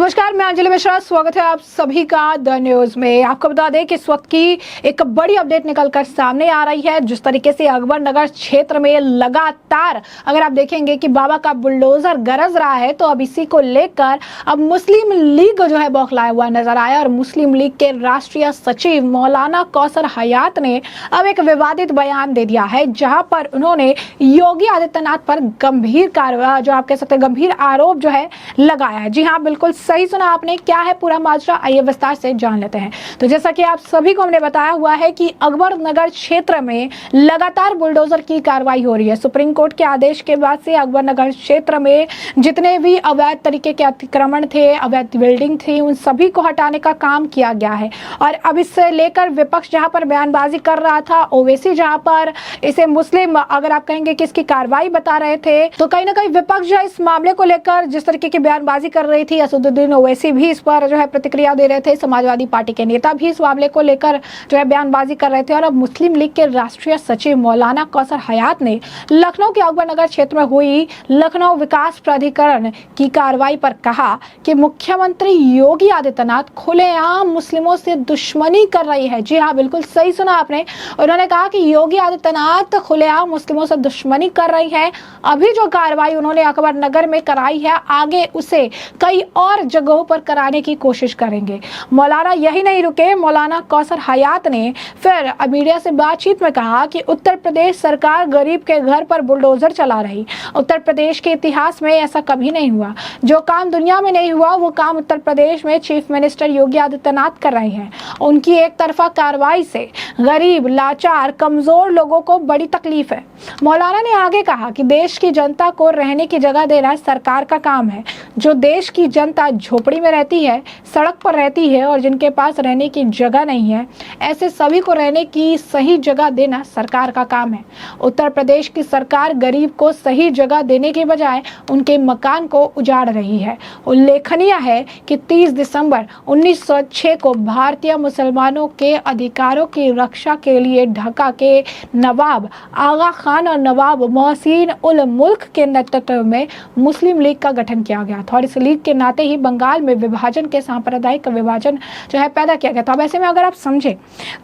नमस्कार, मैं अंजलि मिश्रा। स्वागत है आप सभी का द न्यूज में। आपको बता दें कि इस वक्त की एक बड़ी अपडेट निकलकर सामने आ रही है। जिस तरीके से अकबर नगर क्षेत्र में लगातार अगर आप देखेंगे कि बाबा का बुलडोजर गरज रहा है, तो अब इसी को लेकर अब मुस्लिम लीग जो है बौखलाया हुआ नजर आया और मुस्लिम लीग के राष्ट्रीय सचिव मौलाना कौसर हयात ने अब एक विवादित बयान दे दिया है, जहां पर उन्होंने योगी आदित्यनाथ पर गंभीर कार्रवाई, जो आप कह सकते हैं गंभीर आरोप जो है लगाया है। जी हाँ, बिल्कुल सही सुना आपने। क्या है पूरा माजरा, आइए विस्तार से जान लेते हैं। तो जैसा कि आप सभी को हमने बताया हुआ है कि अकबर नगर क्षेत्र में लगातार बुलडोजर की कार्रवाई हो रही है। सुप्रीम कोर्ट के आदेश के बाद से अकबर नगर क्षेत्र में जितने भी अवैध तरीके के अतिक्रमण थे, अवैध बिल्डिंग थी, उन सभी को हटाने का काम किया गया है। और अब इससे लेकर विपक्ष जहां पर बयानबाजी कर रहा था, ओवैसी जहां पर इसे मुस्लिम अगर आप कहेंगे कि इसकी कार्रवाई बता रहे थे, तो कहीं ना कहीं विपक्ष जो इस मामले को लेकर जिस तरीके की बयानबाजी कर रही थी, असदुद्दीन ओवैसी भी इस पर जो है प्रतिक्रिया दे रहे थे, समाजवादी पार्टी के नेता भी इस मामले को लेकर जो है बयानबाजी कर रहे थे। और अब मुस्लिम लीग के राष्ट्रीय सचिव मौलाना कौसर हयात ने लखनऊ के अकबर नगर क्षेत्र में हुई लखनऊ विकास प्राधिकरण की कार्रवाई पर कहा कि मुख्यमंत्री योगी आदित्यनाथ खुलेआम मुस्लिमों से दुश्मनी कर रही है। जी हाँ, बिल्कुल सही सुना आपने। उन्होंने कहा कि योगी आदित्यनाथ खुलेआम मुस्लिमों से दुश्मनी कर रही है। अभी जो कार्रवाई उन्होंने अकबर नगर में कराई है, आगे उसे कई और जगहों पर कराने की कोशिश करेंगे। मौलाना यही नहीं रुके। मौलाना कौसर हयात ने फिर मीडिया से बातचीत में कहा कि उत्तर प्रदेश सरकार गरीब के घर पर बुलडोजर चला रही। उत्तर प्रदेश के इतिहास में ऐसा कभी नहीं हुआ। जो काम दुनिया में नहीं हुआ, वो काम उत्तर प्रदेश में चीफ मिनिस्टर योगी आदित्यनाथ कर रहे हैं। उनकी एक तरफा कार्रवाई से गरीब, लाचार, कमजोर लोगों को बड़ी तकलीफ है। मौलाना ने आगे कहा कि देश की जनता को रहने की जगह देना सरकार का काम है। जो देश की जनता झोपड़ी में रहती है, सड़क पर रहती है और जिनके पास रहने की जगह नहीं है, ऐसे सभी को रहने की सही जगह देना सरकार का काम है। उत्तर प्रदेश की सरकार गरीब को सही जगह देने के बजाय उनके मकान को उजाड़ रही है। उल्लेखनीय है कि 30 दिसंबर 1906 को भारतीय मुसलमानों के अधिकारों की रक्षा के लिए ढाका के नवाब आगा खान और नवाब मोहसिन उल मुल्क के नेतृत्व में मुस्लिम लीग का गठन किया गया था। और इस लीग के नाते ही बंगाल में विभाजन के सांप्रदायिक विभाजन जो है पैदा किया गया था। अब ऐसे में अगर आप समझे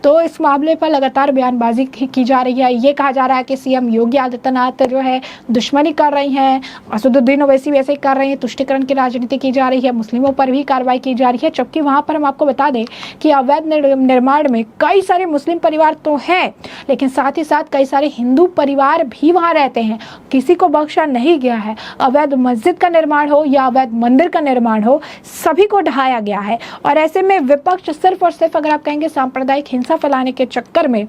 तो इस मामले पर लगातार बयानबाजी की जा रही है। ये कहा जा रहा है कि सीएम योगी आदित्यनाथ जो है दुश्मनी कर रही हैं, असदुद्दीन ओवैसी वैसे ही कर रहे हैं, तुष्टिकरण की राजनीति की जा रही है, मुस्लिमों पर भी कार्रवाई की जा रही है। जबकि वहां पर हम आपको बता दें कि अवैध निर्माण में कई सारे मुस्लिम परिवार तो हैं, लेकिन साथ ही साथ कई सारे हिंदू परिवार भी वहां रहते हैं। किसी को बख्शा नहीं गया है। अवैध मस्जिद का निर्माण हो या अवैध मंदिर का निर्माण हो, सभी को ढहाया गया है। और ऐसे में विपक्ष सिर्फ और सिर्फ अगर आप कहेंगे सांप्रदायिक हिंसा फैलाने के चक्कर में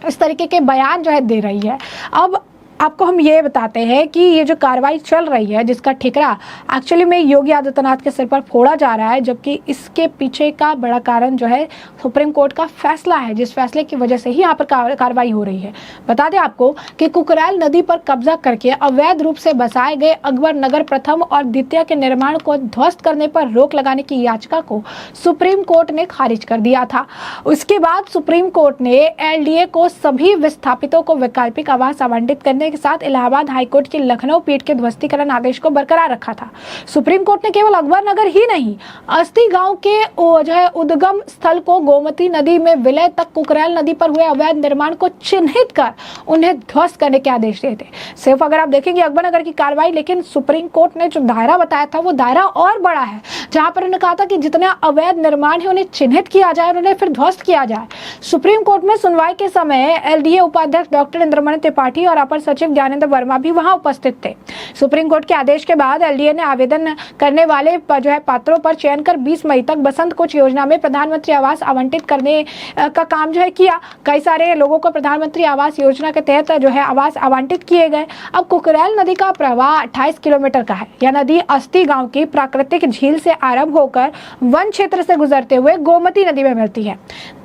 इस तरीके के बयान जो है दे रही है। अब आपको हम ये बताते हैं कि ये जो कार्रवाई चल रही है, जिसका ठिकरा एक्चुअली में योगी आदित्यनाथ के सिर पर फोड़ा जा रहा है, जबकि इसके पीछे का बड़ा कारण जो है सुप्रीम कोर्ट का फैसला है, जिस फैसले की वजह से ही यहाँ पर कार्रवाई हो रही है। बता दें आपको कि कुकरैल नदी पर कब्जा करके अवैध रूप से बसाए गए अकबर नगर प्रथम और द्वितीय के निर्माण को ध्वस्त करने पर रोक लगाने की याचिका को सुप्रीम कोर्ट ने खारिज कर दिया था। उसके बाद सुप्रीम कोर्ट ने एलडीए को सभी विस्थापितों को वैकल्पिक आवास आवंटित करने के साथ इलाहाबाद हाईकोर्ट की लखनऊ पीठ के ध्वस्तीकरण आदेश को बरकरार रखा था। सुप्रीम कोर्ट ने केवल अकबर नगर ही नहीं, अस्ती गांव के जो है उद्गम स्थल को गोमती नदी में विलय तक कुकरैल नदी पर हुए अवैध निर्माण को चिन्हित कर उन्हें ध्वस्त करने के आदेश दिए थे। सिर्फ अगर आप देखेंगे अकबर नगर की कार्रवाई, लेकिन सुप्रीम कोर्ट ने जो दायरा बताया था वो दायरा और बड़ा है, जहां पर उन्होंने कहा था कि जितने अवैध निर्माण है उन्हें चिन्हित किया जाए और उन्हें फिर ध्वस्त किया जाए। सुप्रीम कोर्ट में सुनवाई के समय एलडीए उपाध्यक्ष डॉक्टर इंद्रमणि त्रिपाठी और अपर सचिव ज्ञानेंद्र वर्मा भी वहां उपस्थित थे। सुप्रीम कोर्ट के आदेश के बाद एलडीए ने आवेदन करने वाले जो है पात्रों पर चयन कर 20 मई तक बसंत कुछ योजना में प्रधानमंत्री आवास आवंटित करने का काम जो है किया। कई सारे लोगों को प्रधानमंत्री आवास योजना के तहत जो है आवास आवंटित किए गए। अब कुकरैल नदी का प्रवाह 28 किलोमीटर का है। यह नदी अस्ती गांव की प्राकृतिक झील से आरंभ होकर वन क्षेत्र से गुजरते हुए गोमती नदी में मिलती है।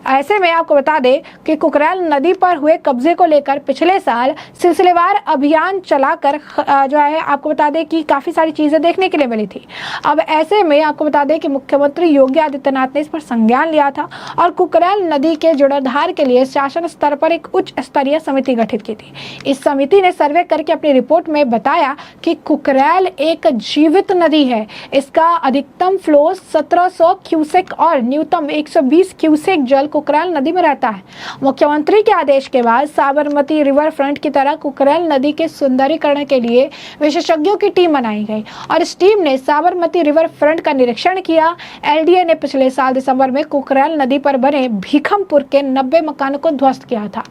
ऐसे में आपको बता दें कि कुकरैल नदी पर हुए कब्जे को लेकर पिछले साल सिलसिलेवार बार अभियान चलाकर जो है आपको बता दें कि काफी सारी चीजें देखने के लिए मिली थी। अब ऐसे में आपको बता दें कि मुख्यमंत्री योगी आदित्यनाथ ने इस पर संज्ञान लिया था और कुकरेल नदी के जीर्णोद्धार के लिए शासन स्तर पर एक उच्च स्तरीय समिति गठित की थी। इस समिति ने सर्वे करके अपनी रिपोर्ट में बताया कि कुकरेल एक जीवित नदी है। इसका अधिकतम फ्लो 1700 क्यूसेक और न्यूनतम 120 क्यूसेक जल कुकरेल नदी में रहता है। मुख्यमंत्री के आदेश के बाद साबरमती रिवर फ्रंट की तरह कुकरेल नदी के सुंदरीकरण के लिए विशेषज्ञों की टीम बनाई गई और इस टीम ने साबरमती रिवर फ्रंट का निरीक्षण किया। एलडीए ने पिछले साल दिसंबर में कुकरेल नदी पर बने भीखमपुर के 90 मकानों को ध्वस्त किया था।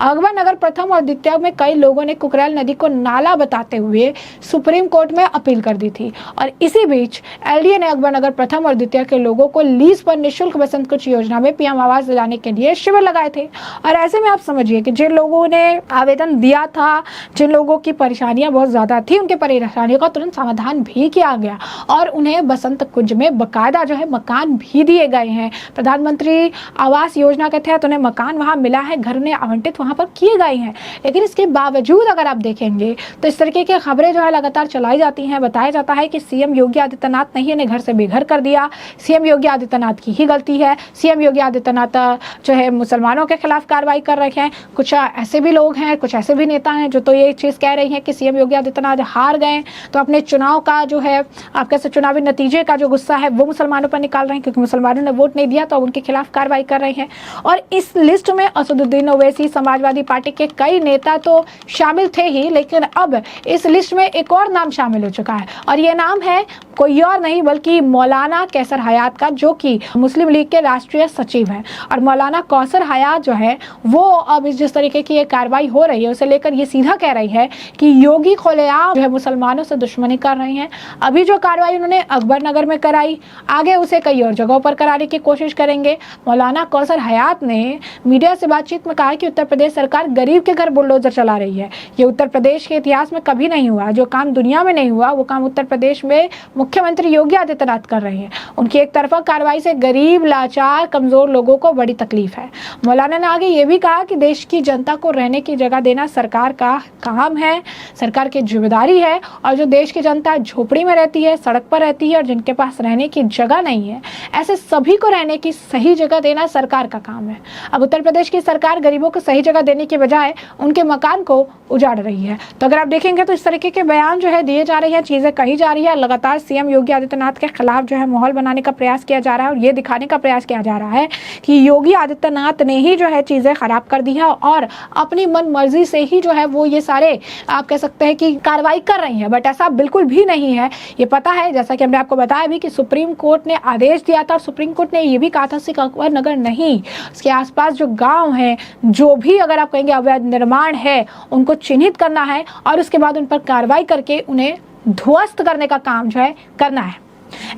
अकबर नगर प्रथम और द्वितीय में कई लोगों ने कुकरेल नदी को नाला बताते हुए सुप्रीम कोर्ट में अपील कर दी थी और इसी बीच एलडीए ने अकबर नगर प्रथम और द्वितीय के लोगों को लीज पर निःशुल्क बसंत कुछ योजना में पीएम आवास दिलाने के लिए शिविर लगाए थे। और ऐसे में आप समझिए कि जिन लोगों ने आवेदन दिया था, जिन लोगों की परेशानियां बहुत ज्यादा थी, उनके परेशानियों का तुरंत समाधान भी किया गया और उन्हें बसंत कुंज में बकायदा जो है मकान भी दिए गए हैं। प्रधानमंत्री आवास योजना के तहत उन्हें मकान वहां मिला है, घर उन्हें आवंटित वहां पर किए गए हैं। लेकिन इसके बावजूद अगर आप देखेंगे तो इस तरीके की खबरें जो है लगातार चलाई जाती हैं। बताया जाता है कि सीएम योगी आदित्यनाथ ने ही इन्हें घर से बेघर कर दिया, सीएम योगी आदित्यनाथ की ही गलती है, सीएम योगी आदित्यनाथ जो है मुसलमानों के खिलाफ कार्रवाई कर रहे हैं। कुछ ऐसे भी लोग हैं, कुछ ऐसे भी नेता हैं जो तो ये चीज कह रही हैं कि सीएम योगी आदित्यनाथ हार गए तो अपने चुनाव का जो है आपके चुनावी नतीजे का जो गुस्सा है वो मुसलमानों पर निकाल रहे हैं, क्योंकि मुसलमानों ने वोट नहीं दिया तो उनके खिलाफ कार्रवाई कर रहे हैं। और इस लिस्ट में असदुद्दीन ओवैसी, समाजवादी पार्टी के कई नेता तो शामिल थे ही, लेकिन अब इस लिस्ट में एक और नाम शामिल हो चुका है और ये नाम है कोई और नहीं बल्कि मौलाना कैसर हयात का, जो कि मुस्लिम लीग के राष्ट्रीय सचिव हैं। और मौलाना कैसर हयात जो है वो अब जिस तरीके की ये कार्रवाई हो रही है उसे लेकर ये सीधा कह रही है कि योगी खुलेआम जो है मुसलमानों से दुश्मनी कर रहे हैं। अभी जो कार्रवाई उन्होंने अकबर नगर में कराई, आगे उसे कई और जगहों पर कराने की कोशिश करेंगे। मौलाना कैसर हयात ने मीडिया से बातचीत में कहा कि उत्तर प्रदेश सरकार गरीब के घर बुलडोजर चला रही है। ये उत्तर प्रदेश के इतिहास में कभी नहीं हुआ। जो काम दुनिया में नहीं हुआ वो काम उत्तर प्रदेश में मुख्यमंत्री योगी आदित्यनाथ कर रहे हैं। उनकी एक तरफा कार्रवाई से गरीब, लाचार, कमजोर लोगों को बड़ी तकलीफ है। मौलाना ने आगे ये भी कहा कि देश की जनता को रहने की जगह देना सरकार का काम है, सरकार की जिम्मेदारी है और जो देश की जनता झोपड़ी में रहती है, सड़क पर रहती है और जिनके पास रहने की जगह नहीं है, ऐसे सभी को रहने की सही जगह देना सरकार का काम है। अब उत्तर प्रदेश की सरकार गरीबों को सही जगह देने के बजाय उनके मकान को उजाड़ रही है। तो अगर आप देखेंगे तो इस तरीके के बयान जो है दिए जा रहे हैं, चीजें कही जा रही है। लगातार सीएम योगी आदित्यनाथ के खिलाफ जो है माहौल बनाने का प्रयास किया जा रहा है और ये दिखाने का प्रयास किया जा रहा है कि योगी आदित्यनाथ ने ही जो है चीजें खराब कर दी है और अपनी मन मर्जी से ही जो है वो ये सारे आप कह सकते हैं कि कार्रवाई कर रही है। बट ऐसा बिल्कुल भी नहीं है। ये पता है, जैसा कि हमने आपको बताया भी कि सुप्रीम कोर्ट ने आदेश दिया था और सुप्रीम कोर्ट ने ये भी कहा था सिर्फ अकबर नगर नहीं, उसके आसपास जो गाँव है, जो भी अगर आप कहेंगे अवैध निर्माण है, उनको चिन्हित करना है और उसके बाद उन पर कार्रवाई करके उन्हें ध्वस्त करने का काम जो है करना है।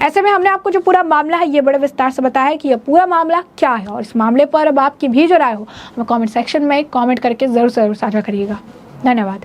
ऐसे में हमने आपको जो पूरा मामला है ये बड़े विस्तार से बताया है कि ये पूरा मामला क्या है और इस मामले पर अब आपकी भी जो राय हो हमें कमेंट सेक्शन में कमेंट करके जरूर साझा करिएगा। धन्यवाद।